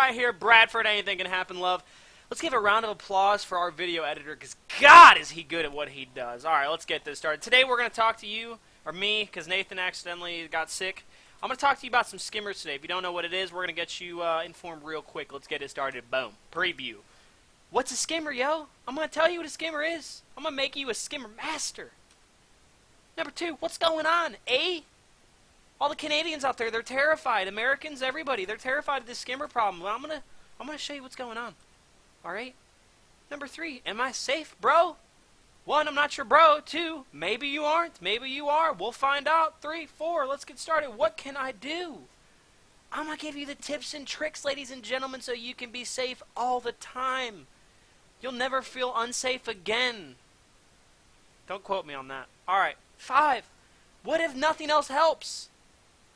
right here. Bradford, anything can happen, love. Let's give a round of applause for our video editor, because God is he good at what he does. All right, let's get this started. Today we're going to talk to you, or me, because Nathan accidentally got sick. I'm going to talk to you about some skimmers today. If you don't know what it is, we're going to get you informed real quick. Let's get it started. Boom. Preview. What's a skimmer, yo? I'm going to tell you what a skimmer is. I'm going to make you a skimmer master. Number 2, what's going on? All the Canadians out there, they're terrified. Americans, everybody, they're terrified of this skimmer problem. Well, I'm gonna show you what's going on. All right. Number 3, am I safe, bro? 1, I'm not sure, bro. 2, maybe you aren't. Maybe you are. We'll find out. 3, 4, let's get started. What can I do? I'm gonna give you the tips and tricks, ladies and gentlemen, so you can be safe all the time. You'll never feel unsafe again. Don't quote me on that. All right. 5, what if nothing else helps?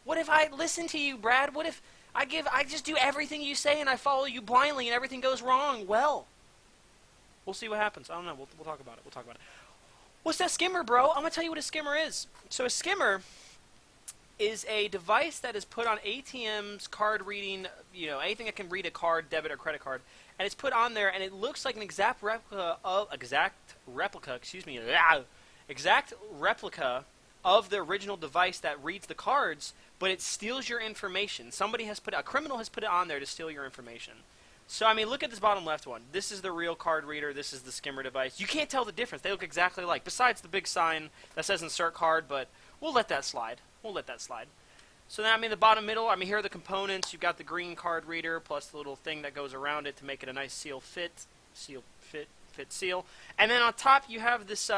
What if I listen to you, Brad? What if I just do everything you say and I follow you blindly and everything goes wrong? Well, we'll see what happens. I don't know. We'll talk about it. We'll talk about it. What's that skimmer, bro? I'm going to tell you what a skimmer is. So a skimmer is a device that is put on ATMs, card reading, anything that can read a card, debit or credit card, and it's put on there, and it looks like an exact replica of the original device that reads the cards, but it steals your information. A criminal has put it on there to steal your information. So, I mean, look at this bottom left one. This is the real card reader. This is the skimmer device. You can't tell the difference. They look exactly alike, besides the big sign that says insert card, but we'll let that slide. So then, the bottom middle, here are the components. You've got the green card reader plus the little thing that goes around it to make it a nice seal. And then on top, you have this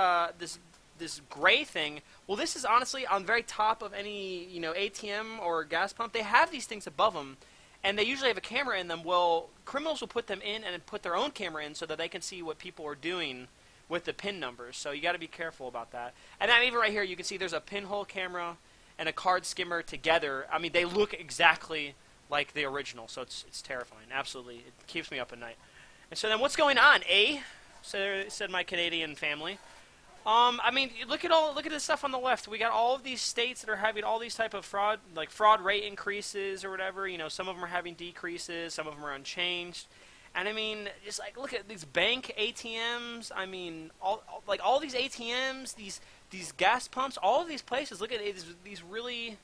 gray thing. Well, this is honestly on very top of any ATM or gas pump. They have these things above them, and they usually have a camera in them. Well, criminals will put them in and put their own camera in so that they can see what people are doing with the PIN numbers. So you got to be careful about that. And then even right here, you can see there's a pinhole camera and a card skimmer together. They look exactly like the original, so it's terrifying. Absolutely, it keeps me up at night. And so then, what's going on? Said my Canadian family. Look at this stuff on the left. We got all of these states that are having all these type of fraud, like fraud rate increases or whatever. Some of them are having decreases, some of them are unchanged. And just like look at these bank ATMs. All these ATMs, these gas pumps, all of these places. Look at these really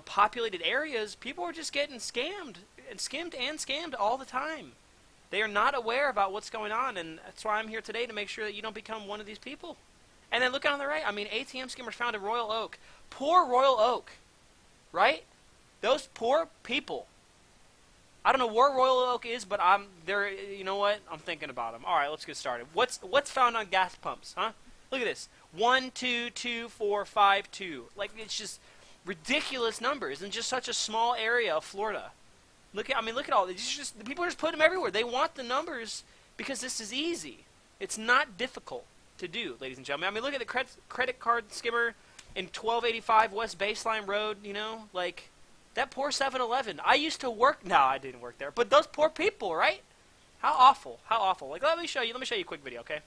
populated areas. People are just getting scammed and scammed all the time. They are not aware about what's going on, and that's why I'm here today, to make sure that you don't become one of these people. And then look on the right. ATM skimmers found in Royal Oak. Poor Royal Oak, right? Those poor people. I don't know where Royal Oak is, but I'm there. You know what? I'm thinking about them. All right, let's get started. What's found on gas pumps, huh? Look at this. 1, 2, 2, 4, 5, 2. It's just ridiculous numbers in just such a small area of Florida. Look at all these. The people are just putting them everywhere. They want the numbers because this is easy. It's not difficult to do, ladies and gentlemen. Look at the credit card skimmer in 1285 West Baseline Road. That poor 7-Eleven. I used to work. No, I didn't work there. But those poor people, right? How awful. How awful. Let me show you a quick video, okay?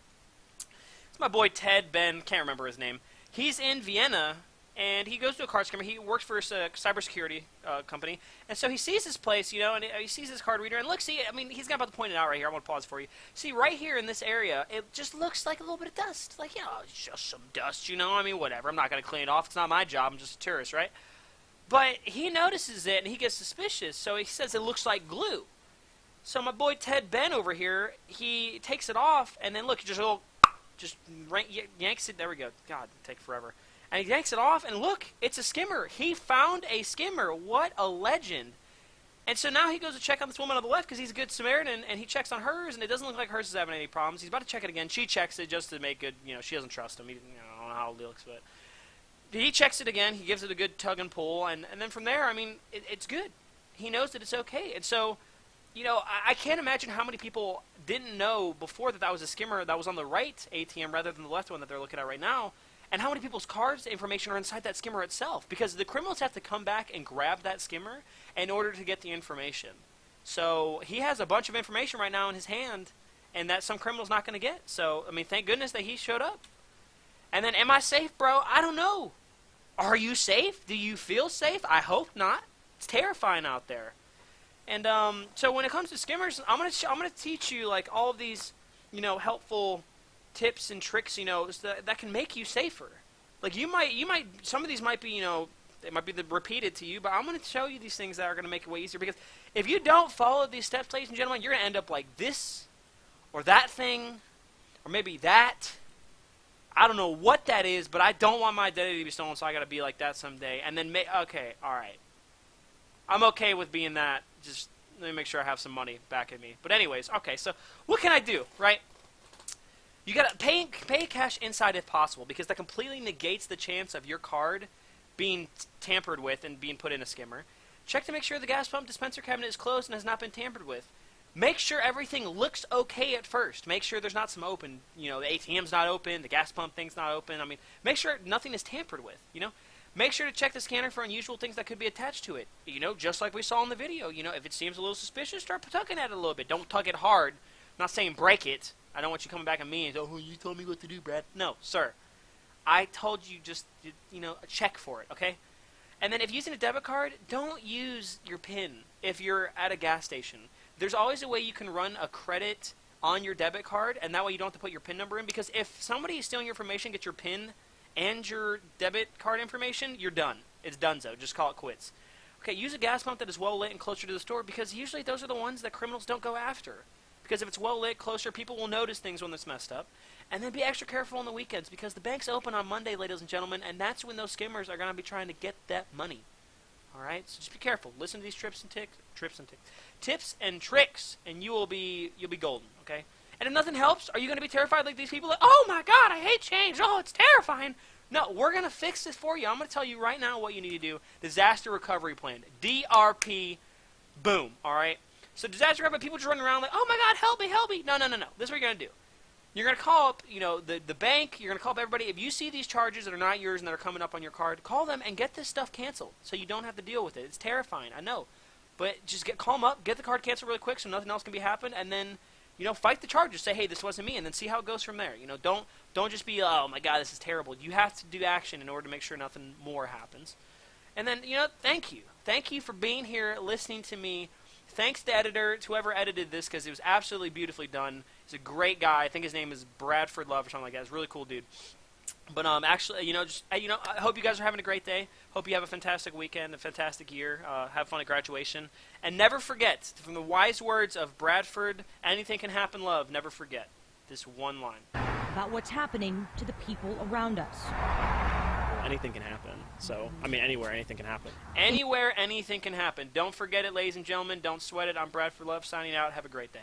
It's my boy Ted Ben. Can't remember his name. He's in Vienna. And he goes to a card skimmer. He works for a cybersecurity company. And so he sees this place, and he sees this card reader. And look, see, he's about to point it out right here. I want to pause for you. See, right here in this area, it just looks like a little bit of dust. It's just some dust, whatever. I'm not going to clean it off. It's not my job. I'm just a tourist, right? But he notices it, and he gets suspicious. So he says it looks like glue. So my boy Ted Ben over here, he takes it off. And then, look, he just yanks it. There we go. God, it'll take forever. And he yanks it off, and look, it's a skimmer. He found a skimmer. What a legend. And so now he goes to check on this woman on the left because he's a good Samaritan, and he checks on hers, and it doesn't look like hers is having any problems. He's about to check it again. She checks it just to make good, she doesn't trust him. I don't know how it looks, but he checks it again. He gives it a good tug and pull, and then from there, it's good. He knows that it's okay. And so, I can't imagine how many people didn't know before that was a skimmer that was on the right ATM rather than the left one that they're looking at right now. And how many people's cards information are inside that skimmer itself? Because the criminals have to come back and grab that skimmer in order to get the information. So he has a bunch of information right now in his hand, and that some criminal's not going to get. So, thank goodness that he showed up. And then, am I safe, bro? I don't know. Are you safe? Do you feel safe? I hope not. It's terrifying out there. And so when it comes to skimmers, I'm gonna teach you like all of these, helpful tips and tricks, that can make you safer. Like you might some of these might be, they might be repeated to you, but I'm gonna show you these things that are gonna make it way easier. Because if you don't follow these steps, ladies and gentlemen, you're gonna end up like this, or that thing, or maybe that. I don't know what that is, but I don't want my identity to be stolen, so I gotta be like that someday. And then, okay, all right. I'm okay with being that. Just let me make sure I have some money back at me. But anyways, okay, so what can I do, right? You gotta pay cash inside if possible, because that completely negates the chance of your card being tampered with and being put in a skimmer. Check to make sure the gas pump dispenser cabinet is closed and has not been tampered with. Make sure everything looks okay at first. Make sure there's not some open, the ATM's not open, the gas pump thing's not open. I mean, make sure nothing is tampered with, Make sure to check the scanner for unusual things that could be attached to it. Just like we saw in the video. If it seems a little suspicious, start tugging at it a little bit. Don't tug it hard. I'm not saying break it. I don't want you coming back at me and oh, you told me what to do, Brad. No, sir. I told you just, check for it, okay? And then if using a debit card, don't use your PIN if you're at a gas station. There's always a way you can run a credit on your debit card, and that way you don't have to put your PIN number in. Because if somebody is stealing your information, get your PIN and your debit card information, you're done. It's donezo. Just call it quits. Okay, use a gas pump that is well lit and closer to the store, because usually those are the ones that criminals don't go after. Because if it's well lit, closer, people will notice things when it's messed up. And then be extra careful on the weekends, because the bank's open on Monday, ladies and gentlemen, and that's when those skimmers are going to be trying to get that money. All right, so just be careful. Listen to these tips and tricks, and you'll be golden. Okay. And if nothing helps, are you going to be terrified like these people? Like, oh my God, I hate change. Oh, it's terrifying. No, we're going to fix this for you. I'm going to tell you right now what you need to do. Disaster Recovery Plan. DRP. Boom. All right. So disaster recovery, people just running around like, oh my God, help me, help me. No. This is what you're going to do. You're going to call up, the bank. You're going to call up everybody. If you see these charges that are not yours and that are coming up on your card, call them and get this stuff canceled so you don't have to deal with it. It's terrifying, I know. But just call them up, get the card canceled really quick so nothing else can be happened, and then, fight the charges. Say, hey, this wasn't me, and then see how it goes from there. Don't just be, oh my God, this is terrible. You have to do action in order to make sure nothing more happens. And then, thank you. Thank you for being here, listening to me. Thanks to to whoever edited this, because it was absolutely beautifully done. He's a great guy. I think his name is Bradford Love or something like that. He's a really cool dude. But actually, I hope you guys are having a great day. Hope you have a fantastic weekend, a fantastic year. Have fun at graduation, and never forget, from the wise words of Bradford, anything can happen, love. Never forget this one line about what's happening to the people around us. Anything can happen. So, anywhere, anything can happen. Anywhere, anything can happen. Don't forget it, ladies and gentlemen. Don't sweat it. I'm Bradford Love, signing out. Have a great day.